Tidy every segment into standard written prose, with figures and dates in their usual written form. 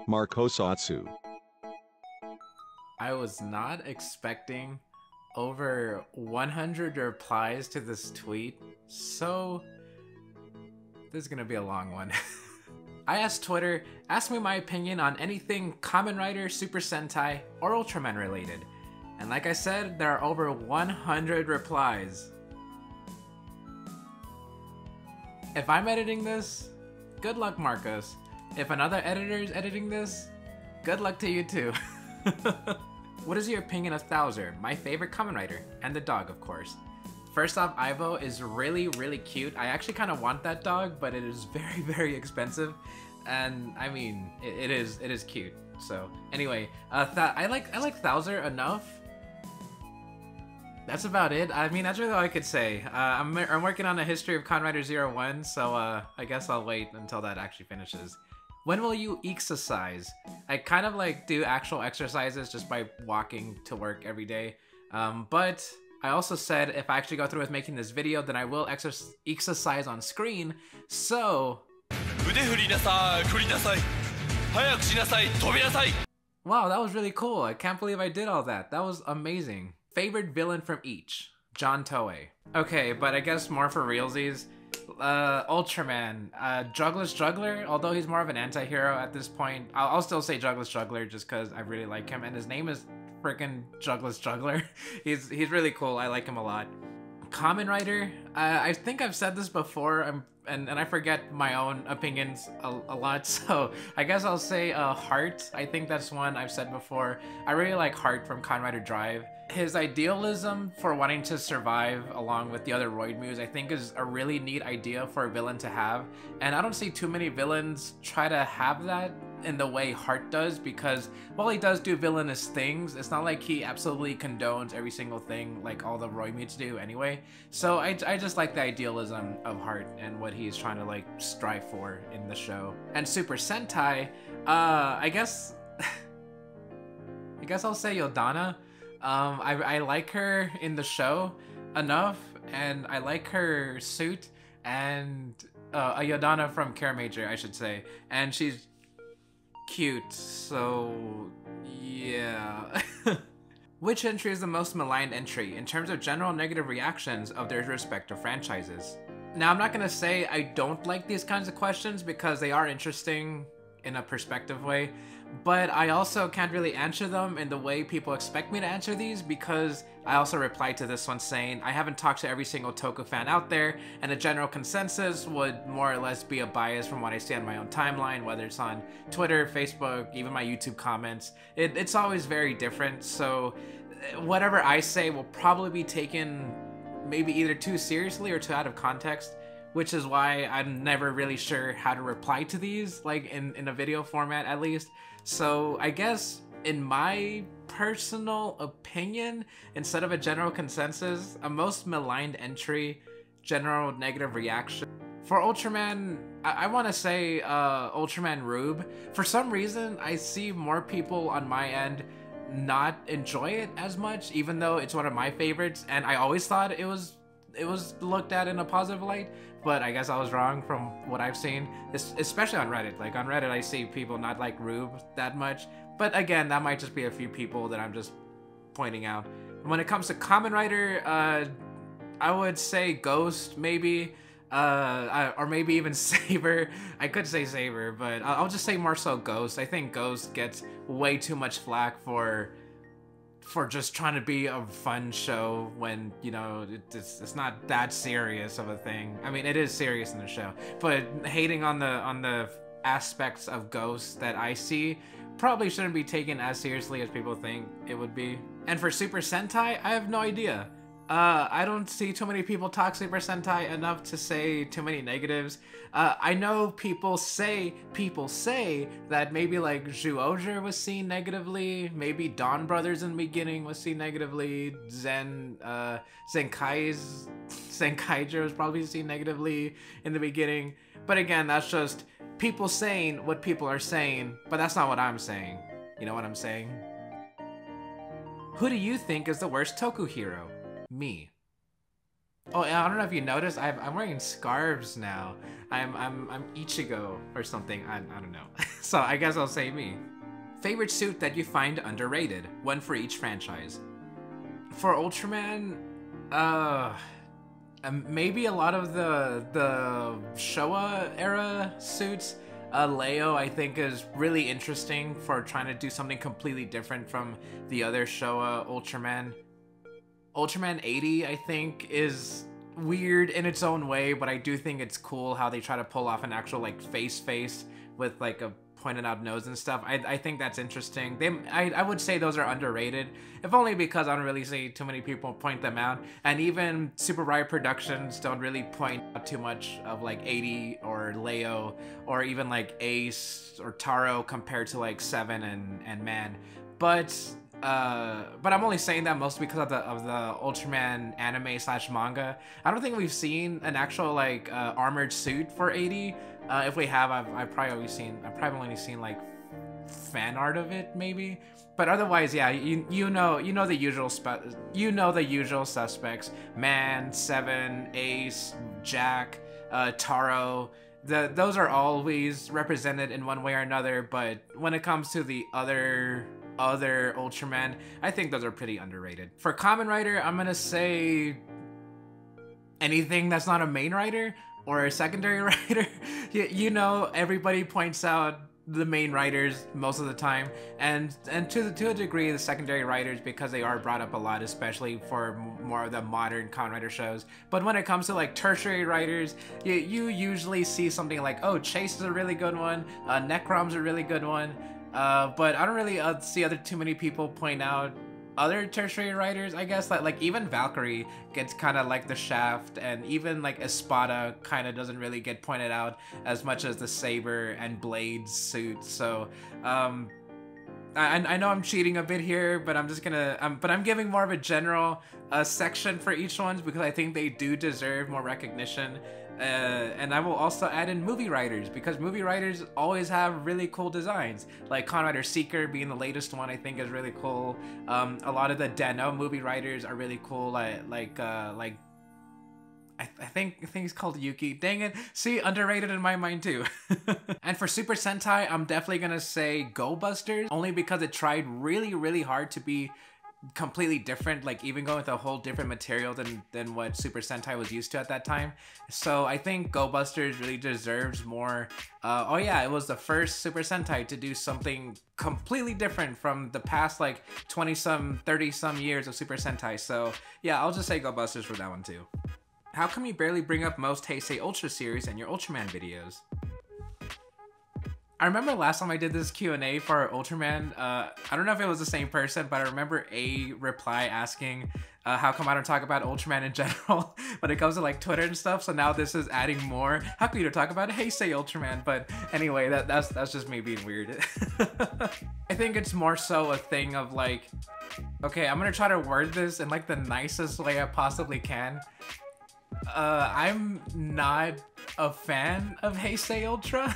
Marcosatsu. I was not expecting over 100 replies to this tweet, so this is gonna be a long one. I asked Twitter, ask me my opinion on anything Kamen Rider, Super Sentai, or Ultraman related. And like I said, there are over 100 replies. If I'm editing this, good luck, Marcos. If another editor is editing this, good luck to you too. What is your opinion of Thouser, my favorite Kamen Rider, and the dog, of course? First off, Ivo is really, really cute. I actually kind of want that dog, but it is very, very expensive. And I mean, it is cute. So anyway, I like Thouser enough. That's about it. I mean, that's really all I could say. I'm working on a history of Kamen Rider 01, so I guess I'll wait until that actually finishes. When will you exercise? I kind of like do actual exercises just by walking to work every day. But I also said if I actually go through with making this video, then I will exercise on screen. So wow, that was really cool. I can't believe I did all that. That was amazing. Favorite villain from each? John Toei. Okay, but I guess more for realsies. Ultraman, Jugless Juggler, although he's more of an anti-hero at this point, I'll still say Jugless Juggler just because I really like him, and his name is freaking Jugless Juggler. he's really cool. I like him a lot. Kamen Rider, I think I've said this before, and I forget my own opinions a lot, so I guess I'll say Heart. I think that's one I've said before. I really like Heart from Kamen Rider Drive. His idealism for wanting to survive along with the other Roid Muse, I think, is a really neat idea for a villain to have, and I don't see too many villains try to have that in the way Heart does, because while he does do villainous things, it's not like he absolutely condones every single thing like all the Roid Mutes do anyway. So I just like the idealism of Heart and what he's trying to like strive for in the show. And Super Sentai, I guess I'll say Yodana. I like her in the show enough, and I like her suit, and a Yodana from Care Major, I should say, and she's cute, so yeah. Which entry is the most maligned entry in terms of general negative reactions of their respective franchises? Now, I'm not gonna say I don't like these kinds of questions because they are interesting in a perspective way, but I also can't really answer them in the way people expect me to answer these, because I also replied to this one saying I haven't talked to every single Toku fan out there, and a general consensus would more or less be a bias from what I see on my own timeline, whether it's on Twitter, Facebook, even my YouTube comments. It's always very different, so whatever I say will probably be taken maybe either too seriously or too out of context, which is why I'm never really sure how to reply to these, like in a video format at least. So I guess in my personal opinion, instead of a general consensus, a most maligned entry, general negative reaction. For Ultraman, I want to say Ultraman Rube. For some reason, I see more people on my end not enjoy it as much, even though it's one of my favorites, and I always thought it was looked at in a positive light, but I guess I was wrong from what I've seen, especially on Reddit. Like on Reddit, I see people not like Rube that much, but again, that might just be a few people that I'm just pointing out. When it comes to Kamen Rider, I would say Ghost, maybe, or maybe even Saber. I could say Saber, but I'll just say more so Ghost. I think Ghost gets way too much flack for just trying to be a fun show when, you know, it's not that serious of a thing. I mean, it is serious in the show, but hating on the aspects of Ghost that I see probably shouldn't be taken as seriously as people think it would be. And for Super Sentai, I have no idea. I don't see too many people talk Super Sentai enough to say too many negatives. I know people say that maybe like Zhuoger was seen negatively, maybe Dawn Brothers in the beginning was seen negatively, Zenkaiger was probably seen negatively in the beginning. But again, that's just people saying what people are saying, but that's not what I'm saying. You know what I'm saying? Who do you think is the worst Toku hero? Me. Oh, and I don't know if you noticed, I'm wearing scarves now. I'm Ichigo or something. I don't know. So I guess I'll say me. Favorite suit that you find underrated? One for each franchise. For Ultraman, uh, maybe a lot of the Showa era suits. Leo, I think, is really interesting for trying to do something completely different from the other Showa Ultraman. Ultraman 80, I think, is weird in its own way, but I do think it's cool how they try to pull off an actual like face with like a pointed out nose and stuff. I think that's interesting. I would say those are underrated, if only because I don't really see too many people point them out, and even Super Riot Productions don't really point out too much of like 80 or Leo or even like Ace or Taro compared to like Seven and Man. But I'm only saying that mostly because of the Ultraman anime / manga. I don't think we've seen an actual like armored suit for 80. If we have, I've probably only seen like fan art of it maybe. But otherwise, yeah, you know the usual suspects: Man, Seven, Ace, Jack, Taro. Those are always represented in one way or another. But when it comes to the other Ultraman, I think those are pretty underrated. For Kamen Rider, I'm gonna say anything that's not a main rider or a secondary rider. You know, everybody points out the main writers most of the time, and to a degree the secondary writers, because they are brought up a lot, especially for more of the modern Kamen Rider shows. But when it comes to like tertiary writers, you usually see something like, oh, Chase is a really good one, Necrom's a really good one. But I don't really see too many people point out other tertiary writers, I guess. Like even Valkyrie gets kind of like the shaft, and even like Espada kind of doesn't really get pointed out as much as the Saber and Blade suit. So I know I'm cheating a bit here, but I'm just gonna but I'm giving more of a general section for each one because I think they do deserve more recognition. And I will also add in movie writers, because movie writers always have really cool designs. Like Kamen Rider Seeker being the latest one, I think is really cool. A lot of the Deno movie writers are really cool. I think he's called Yuki. Dang it. See, underrated in my mind too. And for Super Sentai, I'm definitely gonna say Go Busters, only because it tried really, really hard to be completely different, like even going with a whole different material than what Super Sentai was used to at that time. So I think Go Busters really deserves more. Oh yeah, it was the first Super Sentai to do something completely different from the past like 20-some, 30-some years of Super Sentai. So yeah, I'll just say Go Busters for that one too. How come you barely bring up most Heisei Ultra series in your Ultraman videos? I remember last time I did this Q&A for Ultraman, I don't know if it was the same person, but I remember a reply asking how come I don't talk about Ultraman in general when it comes to like Twitter and stuff. So now this is adding more. How come you don't talk about Heisei Ultraman? But anyway, that's just me being weird. I think it's more so a thing of like, okay, I'm gonna try to word this in like the nicest way I possibly can. I'm not a fan of Heisei Ultra,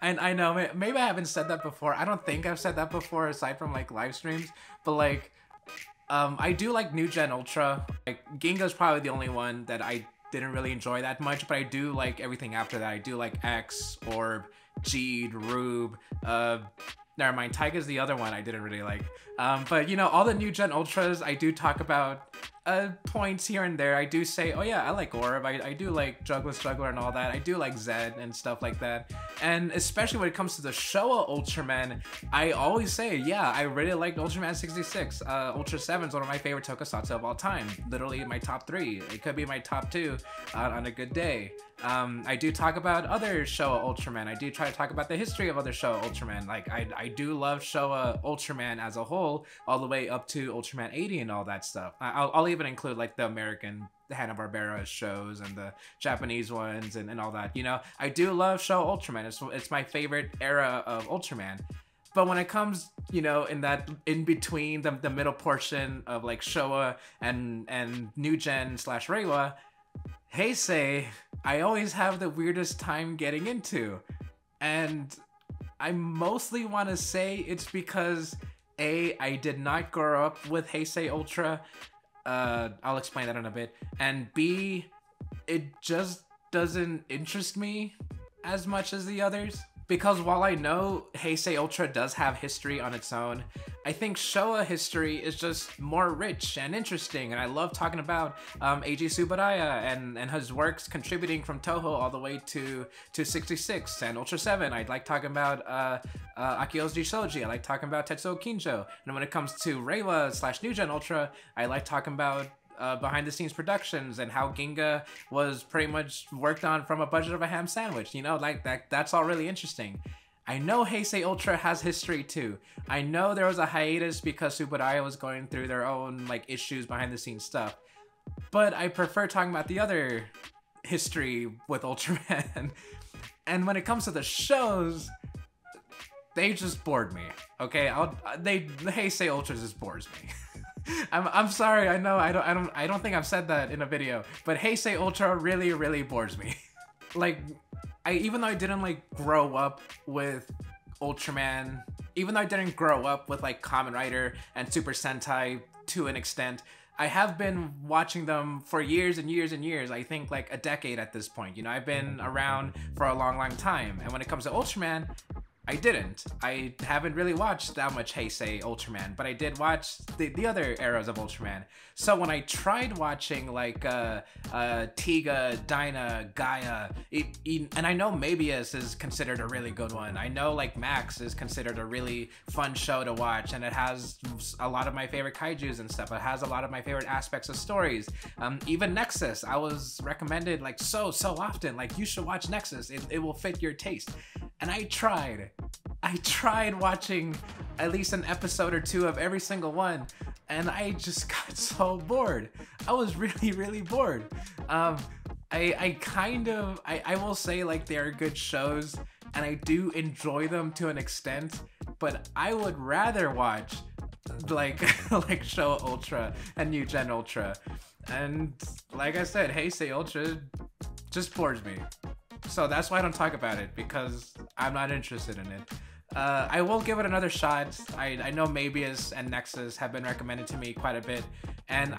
and I know maybe I haven't said that before. I don't think I've said that before aside from like live streams, but like I do like New Gen Ultra. Like Ginga's probably the only one that I didn't really enjoy that much, but I do like everything after that. I do like X, Orb, Jeed, Rube, never mind, Taiga's the other one I didn't really like. But you know, all the New Gen Ultras I do talk about points here and there. I do say, oh yeah, I like Orb, I do like Juggler and all that. I do like Zed and stuff like that. And especially when it comes to the Showa Ultraman, I always say, yeah, I really liked Ultraman 66. Ultra 7 is one of my favorite tokusatsu of all time. Literally my top 3. It could be my top 2 on a good day. I do talk about other Showa Ultraman. I do try to talk about the history of other Showa Ultraman. Like, I do love Showa Ultraman as a whole, all the way up to Ultraman 80 and all that stuff. I'll even include like the American Hanna-Barbera shows and the Japanese ones and all that. You know, I do love Showa Ultraman. It's my favorite era of Ultraman. But when it comes, you know, in between the middle portion of like Showa and New Gen / Reiwa, Heisei, I always have the weirdest time getting into. And I mostly want to say it's because I did not grow up with Heisei Ultra. I'll explain that in a bit. And B, it just doesn't interest me as much as the others. Because while I know Heisei Ultra does have history on its own, I think Showa history is just more rich and interesting, and I love talking about Eiji Tsuburaya and his works contributing from Toho all the way to 66 and Ultra 7. I like talking about Akioji Shoji. I like talking about Tetsuo Kinjo. And when it comes to Reiwa / New Gen Ultra, I like talking about behind the scenes productions and how Ginga was pretty much worked on from a budget of a ham sandwich, you know, like that's all really interesting. I know Heisei Ultra has history too. I know there was a hiatus because Tsuburaya was going through their own like issues behind the scenes stuff, but I prefer talking about the other history with Ultraman. And when it comes to the shows, they just bored me. Okay, Heisei Ultra just bores me. I'm sorry. I know I don't think I've said that in a video, but Heisei Ultra really bores me. Like, even though I didn't like grow up with Ultraman, even though I didn't grow up with like Kamen Rider and Super Sentai to an extent, I have been watching them for years and years and years. I think like a decade at this point. You know, I've been around for a long time. And when it comes to Ultraman, I didn't. I haven't really watched that much Heisei Ultraman, but I did watch the other eras of Ultraman. So when I tried watching like Tiga, Dyna, Gaia, and I know Mabius is considered a really good one. I know like Max is considered a really fun show to watch, and it has a lot of my favorite kaijus and stuff. It has a lot of my favorite aspects of stories. Even Nexus, I was recommended like so often, like you should watch Nexus. It will fit your taste. And I tried watching at least an episode or two of every single one, and I just got so bored. I was really bored. I will say like they are good shows, and I do enjoy them to an extent, but I would rather watch like like Showa Ultra and New Gen Ultra. And like I said, Heisei Ultra just bores me. So that's why I don't talk about it, because I'm not interested in it. I will give it another shot. I know Mabius and Nexus have been recommended to me quite a bit, and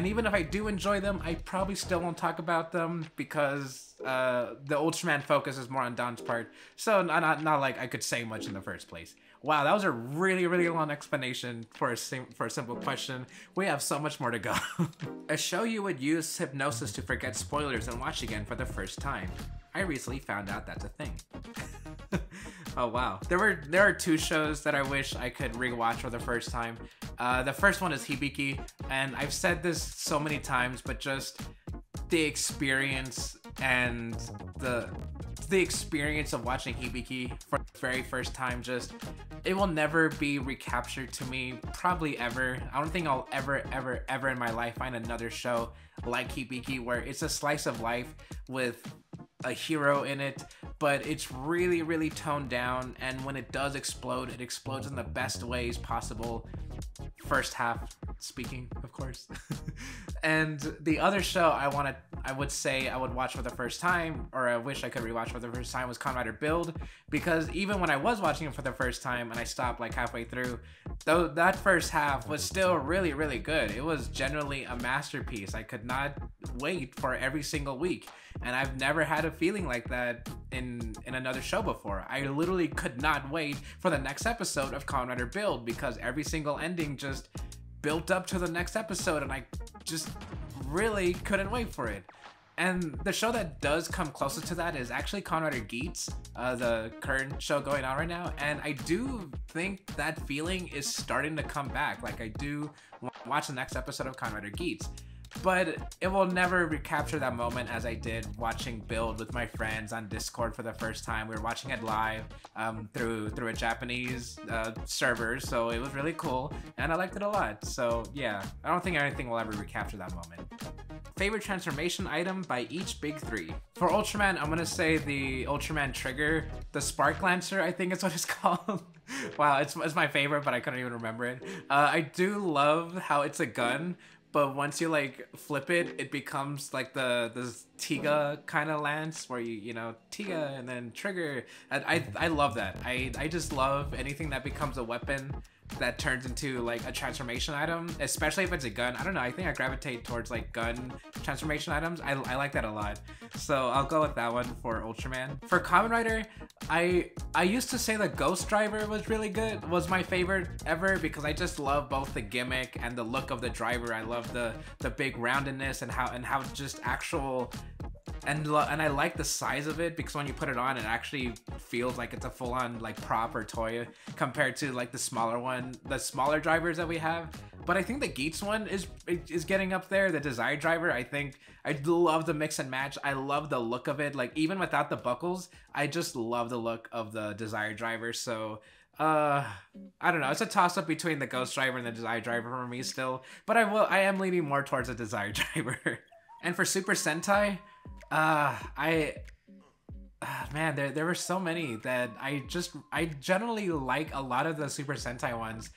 even if I do enjoy them, I probably still won't talk about them because the Ultraman focus is more on Don's part. So not like I could say much in the first place. Wow, that was a really long explanation for a simple question. We have so much more to go. A show you would use hypnosis to forget spoilers and watch again for the first time. I recently found out that's a thing. Oh wow. There are two shows that I wish I could rewatch for the first time. The first one is Hibiki, and I've said this so many times, but just the experience and the experience of watching Hibiki for the very first time, just it will never be recaptured to me, probably ever. I don't think I'll ever in my life find another show like Hibiki where it's a slice of life with a hero in it, but it's really toned down, and when it does explode, it explodes in the best ways possible. First half speaking, of course. And the other show I would say I would watch for the first time, or I wish I could rewatch for the first time, was Kamen Rider Build, because even when I was watching it for the first time and I stopped like halfway through, though that first half was still really good. It was generally a masterpiece. I could not wait for every single week, and I've never had a feeling like that in another show before. I literally could not wait for the next episode of Kamen Rider Build, because every single ending just built up to the next episode, and I just really couldn't wait for it. And the show that does come closest to that is actually Kamen Rider Geats, the current show going on right now, and I do think that feeling is starting to come back. Like, I do watch the next episode of Kamen Rider Geats, but it will never recapture that moment as I did watching Build with my friends on Discord for the first time. We were watching it live through a Japanese server, so it was really cool, and I liked it a lot. So yeah, I don't think anything will ever recapture that moment. Favorite transformation item by each big three. For Ultraman, I'm gonna say the Ultraman Trigger, the Spark Lancer, I think is what it's called. Wow, it's my favorite, but I couldn't even remember it. I do love how it's a gun, but once you like flip it, it becomes like the Tiga kind of lance where you know, Tiga and then trigger. I love that. I just love anything that becomes a weapon that turns into like a transformation item, especially if it's a gun. I don't know, I think I gravitate towards like gun transformation items. I like that a lot. So I'll go with that one for Ultraman. For Kamen Rider, I used to say the Ghost Driver was really good, was my favorite ever, because I just love both the gimmick and the look of the driver. I love the big roundedness and how just actual, and I like the size of it, because when you put it on, it actually feels like it's a full-on like prop or toy compared to like the smaller drivers that we have. But I think the Geats one is getting up there. The Desire Driver, I think I love the mix and match. I love the look of it. Like even without the buckles, I just love the look of the Desire Driver. So I don't know. It's a toss up between the Ghost Driver and the Desire Driver for me still. But I am leaning more towards the Desire Driver. And for Super Sentai, man, there were so many that I generally like a lot of the Super Sentai ones.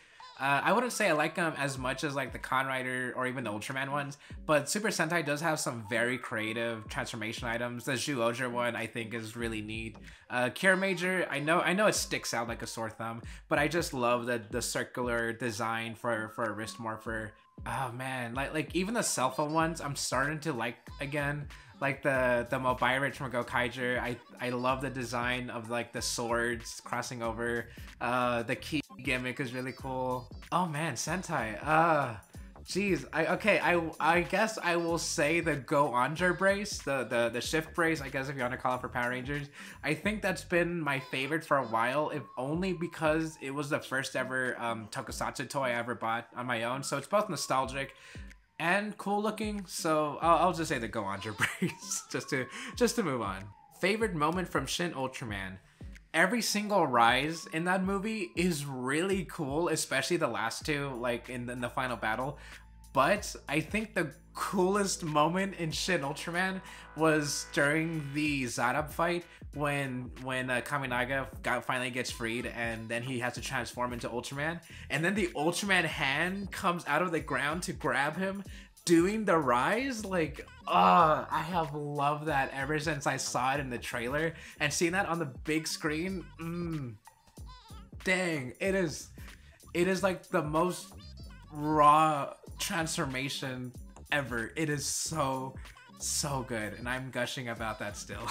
I wouldn't say I like them as much as like the Kamen Rider or even the Ultraman ones, but Super Sentai does have some very creative transformation items. The Zyuohger one I think is really neat. Cure Major, I know it sticks out like a sore thumb, but I just love the circular design for a wrist morpher. Oh man, like even the cell phone ones I'm starting to like again. Like the Mobiritch from Gokaiger, I love the design of like the swords crossing over. The key gimmick is really cool. Oh man, Sentai. Geez, I guess I will say the Go-Onger brace, the shift brace, I guess if you want to call it for Power Rangers. I think that's been my favorite for a while, if only because it was the first ever tokusatsu toy I ever bought on my own. So it's both nostalgic and cool looking, so I'll just say the Go-Onger brace just to move on. Favorite moment from Shin Ultraman. Every single rise in that movie is really cool, especially the last two, like in the final battle. But I think the coolest moment in Shin Ultraman was during the Zarab fight when Kaminaga finally gets freed, and then he has to transform into Ultraman, and then the Ultraman hand comes out of the ground to grab him doing the rise. Like, I have loved that ever since I saw it in the trailer, and seeing that on the big screen, dang, it is like the most raw transformation ever. It is so good, and I'm gushing about that still.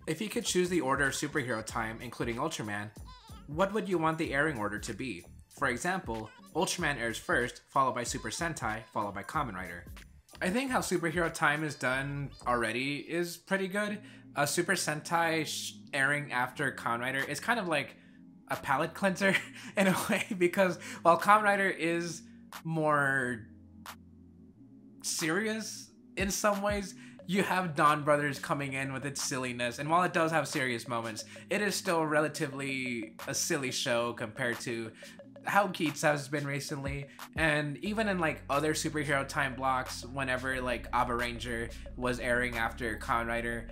If you could choose the order of superhero time, including Ultraman, what would you want the airing order to be? For example, Ultraman airs first, followed by Super Sentai, followed by Kamen Rider. I think how superhero time is done already is pretty good. Super Sentai airing after Kamen Rider is kind of like a palate cleanser in a way, because while Kamen Rider is more serious in some ways, you have Dawn Brothers coming in with its silliness, and while it does have serious moments, it is still relatively a silly show compared to how Geats has been recently. And even in like other superhero time blocks, whenever like Aba Ranger was airing after Kamen Rider,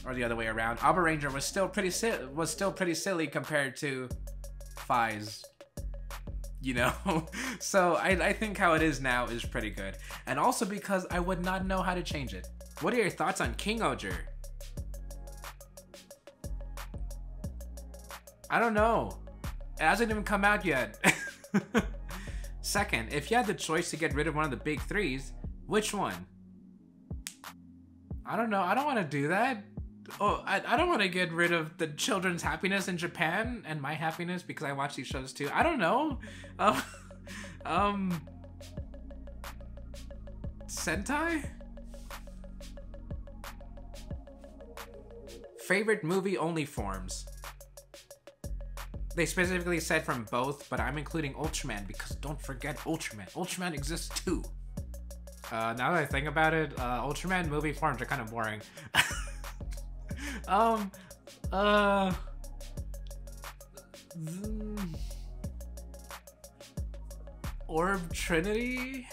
or the other way around, Aba Ranger was still pretty silly compared to Faiz, you know. So I think how it is now is pretty good, and also because I would not know how to change it. What are your thoughts on King Oger? I don't know. It hasn't even come out yet. Second, if you had the choice to get rid of one of the big threes, which one? I don't know. I don't want to do that. Oh, I don't want to get rid of the children's happiness in Japan and my happiness, because I watch these shows too. I don't know. Sentai? Favorite movie only forms. They specifically said from both, but I'm including Ultraman because don't forget Ultraman. Ultraman exists too. Now that I think about it, Ultraman movie forms are kind of boring. Orb Trinity?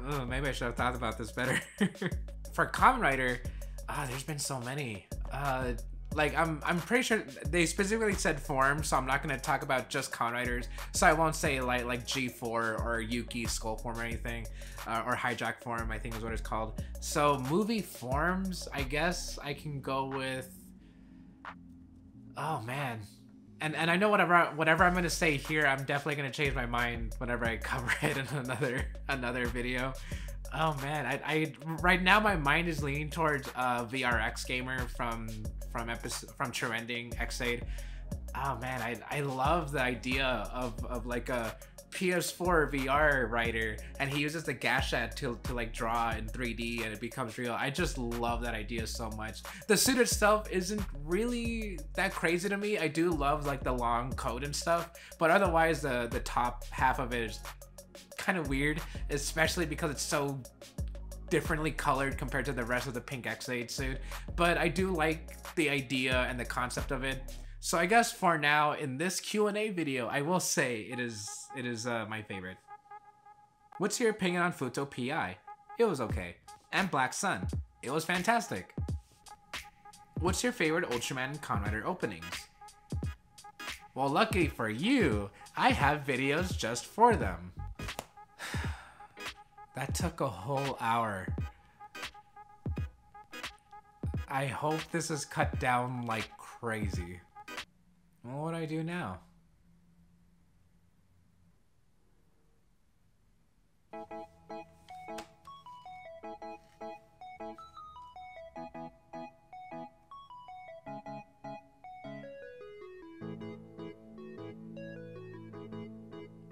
Oh, maybe I should have thought about this better. For Kamen Rider, there's been so many. like I'm pretty sure they specifically said form, so I'm not gonna talk about just Kamen Riders. So I won't say like G4 or Yuki skull form or anything, or hijack form, I think is what it's called. So movie forms, I guess I can go with. Oh man. And I know whatever I'm gonna say here, I'm definitely gonna change my mind whenever I cover it in another video. Oh man, I right now my mind is leaning towards VRX Gamer from True Ending X8. Oh man, I love the idea of like a PS4 VR writer, and he uses the gashet to like draw in 3D and it becomes real. I just love that idea so much. The suit itself isn't really that crazy to me. I do love like the long coat and stuff, but otherwise the top half of it is kind of weird, especially because it's so differently colored compared to the rest of the pink X8 suit. But I do like the idea and the concept of it. So I guess for now in this Q&A video, I will say it is my favorite. What's your opinion on Futo PI? It was okay. And Black Sun? It was fantastic. What's your favorite Ultraman and Kamen Rider openings? Well, lucky for you, I have videos just for them. That took a whole hour. I hope this is cut down like crazy. Well, what do I do now?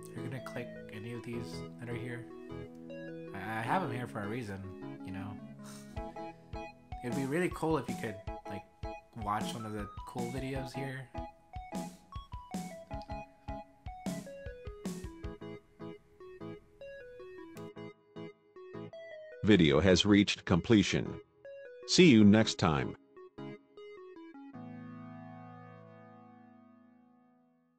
You're gonna click any of these that are here? I have them here for a reason, you know? It'd be really cool if you could, like, watch one of the cool videos here. Video has reached completion. See you next time.